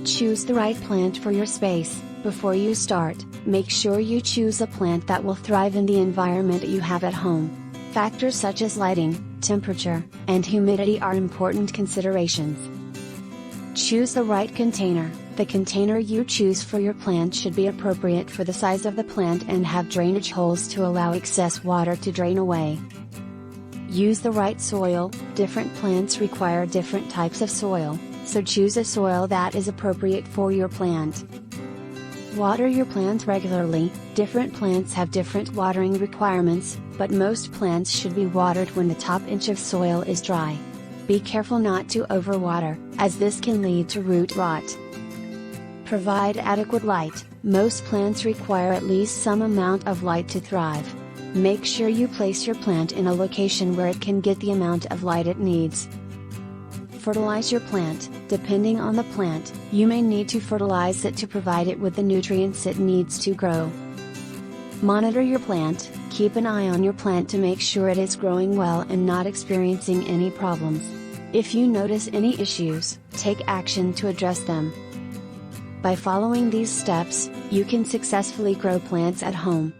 Choose the right plant for your space. Before you start, make sure you choose a plant that will thrive in the environment you have at home. Factors such as lighting, temperature, and humidity are important considerations. Choose the right container. The container you choose for your plant should be appropriate for the size of the plant and have drainage holes to allow excess water to drain away. Use the right soil. Different plants require different types of soil, so choose a soil that is appropriate for your plant. Water your plant regularly. Different plants have different watering requirements, but most plants should be watered when the top inch of soil is dry. Be careful not to overwater, as this can lead to root rot. Provide adequate light. Most plants require at least some amount of light to thrive. Make sure you place your plant in a location where it can get the amount of light it needs. Fertilize your plant. Depending on the plant, you may need to fertilize it to provide it with the nutrients it needs to grow. Monitor your plant. Keep an eye on your plant to make sure it is growing well and not experiencing any problems. If you notice any issues, take action to address them. By following these steps, you can successfully grow plants at home.